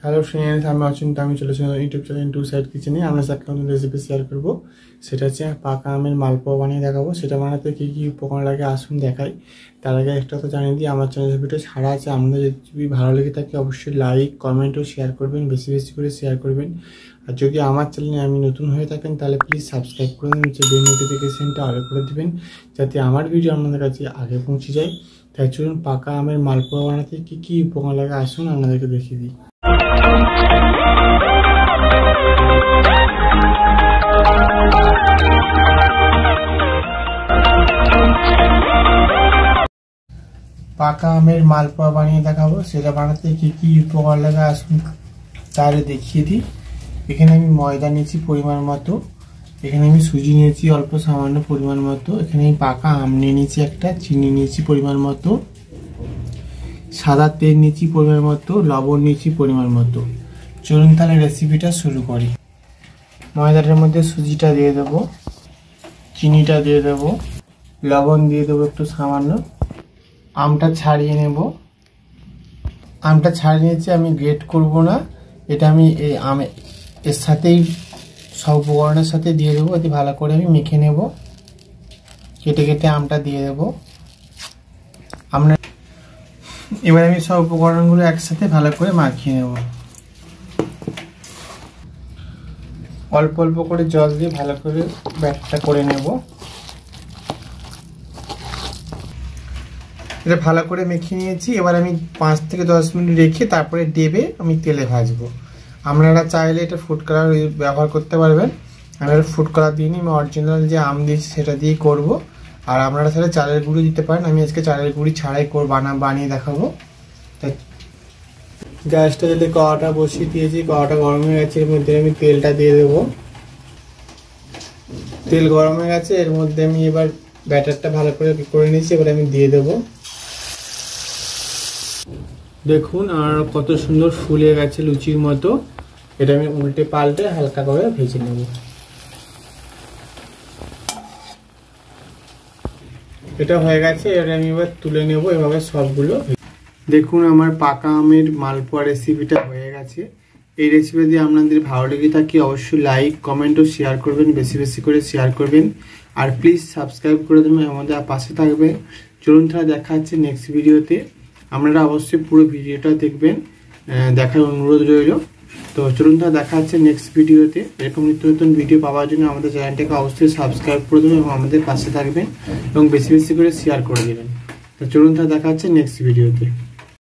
Hello friends, আমি অচিন্ত। আমি চলেছি ইউটিউব চ্যানেল টু সাইড কিচেনে। আমরা একটা নতুন রেসিপি শেয়ার করবো। সেটা হচ্ছে পাকা আমের মালপোয়া বানিয়ে দেখাবো। সেটা বানাতে কী কী উপকরণ লাগে আসুন দেখাই। তার আগে একটা তো জানিয়ে দিই, আমার চ্যানেল ভিডিও ছাড়া আছে। আপনাদের যদি ভালো লেগে থাকে অবশ্যই লাইক, কমেন্ট ও শেয়ার করবেন, বেশি বেশি করে শেয়ার করবেন। আর যদি আমার চ্যানেলে আমি নতুন হয়ে থাকেন তাহলে প্লিজ সাবস্ক্রাইব করে দেবেন, যে বেল নোটিফিকেশানটা অল করে দেবেন, যাতে আমার ভিডিও আপনাদের কাছে আগে পৌঁছে যায়। তাই চলুন পাকা আমের মালপোয়া বানাতে কী কী উপকরণ লাগে আসুন আপনাদেরকে দেখিয়ে দিই। পাকা আমের মালপোয়া বানিয়ে দেখাবো। সেটা বানাতে কি কি উপকরণ লাগে আসুন তাহলে দেখিয়ে দিই। এখানে আমি ময়দা নিয়েছি পরিমাণ মতো, এখানে আমি সুজি নিয়েছি অল্প সামান্য পরিমাণ মতো, এখানে আমি পাকা আম নিয়ে নিয়েছি একটা, চিনি নিয়েছি পরিমাণ মতো, সাদা তেল নিয়েছি পরিমাণ মতো, লবণ নিয়েছি পরিমাণ মতো। চলুন তাহলে রেসিপিটা শুরু করি। ময়দাটার মধ্যে সুজিটা দিয়ে দেবো, চিনিটা দিয়ে দেবো, লবণ দিয়ে দেবো একটু সামান্য, আমটা ছাড়িয়ে নেব। আমটা ছাড়িয়ে নিয়েছি, আমি গ্রেট করব না, এটা আমি এই এর সাথেই সব উপকরণের সাথে দিয়ে দেবো। এতে ভালো করে আমি মেখে নেব। কেটে কেটে আমটা দিয়ে দেবো। এবার আমি সব উপকরণগুলো একসাথে ভালো করে মাখিয়ে নেব। অল্প অল্প করে জল দিয়ে ভালো করে ব্যাটারটা করে নেব। এটা ভালো করে মেখে নিয়েছি। এবার আমি 5 থেকে 10 মিনিট রেখে তারপরে ডেবে আমি তেলে ভাজবো। আপনারা চাইলে এটা ফুড কালার ব্যবহার করতে পারবেন। আমি ফুড কালার দিইনি, আমি অরিজিনাল যে আম দিয়েছি সেটা দিয়েই করবো। আর আপনারা তাহলে চালের গুঁড়ি দিতে পারেন। আমি আজকে চালের গুঁড়ি ছাড়াই বানিয়ে দেখাবো। তাই গ্যাসটা যদি কড়াটা বসিয়ে দিয়েছি, কড়াটা গরম হয়ে গেছে, এর মধ্যে আমি তেলটা দিয়ে দেবো। তেল গরম হয়ে গেছে, এর মধ্যে আমি এবার ব্যাটারটা ভালো করে নিয়েছি, এবার আমি দিয়ে দেবো। দেখুন আর কত সুন্দর ফুলে গেছে লুচির মতো। এটা আমি উল্টে পাল্টে হালকা করে ভেজে নেব। এটা হয়ে গেছে, এটা আমি এবার তুলে নেব এভাবে সবগুলো। দেখুন আমার পাকা আমের মালপোয়া রেসিপিটা হয়ে গেছে। এই রেসিপি যদি আপনাদের ভালো লেগে থাকে অবশ্যই লাইক, কমেন্ট ও শেয়ার করবেন, বেশি বেশি করে শেয়ার করবেন। আর প্লিজ সাবস্ক্রাইব করে দেবেন, আমাদের পাশে থাকবে। চলুন তাহলে দেখা হচ্ছে নেক্সট ভিডিওতে। আপনারা অবশ্যই পুরো ভিডিওটা দেখবেন, দেখার অনুরোধ রইল। তো চলুন তাহলে দেখা হচ্ছে নেক্সট ভিডিওতে। এরকম নিত্য নতুন ভিডিও পাওয়ার জন্য আমাদের চ্যানেলটাকে অবশ্যই সাবস্ক্রাইব করে দেবেন এবং আমাদের পাশে থাকবেন এবং বেশি বেশি করে শেয়ার করে দেবেন। তো চলুন তাহলে দেখা হচ্ছে নেক্সট ভিডিওতে।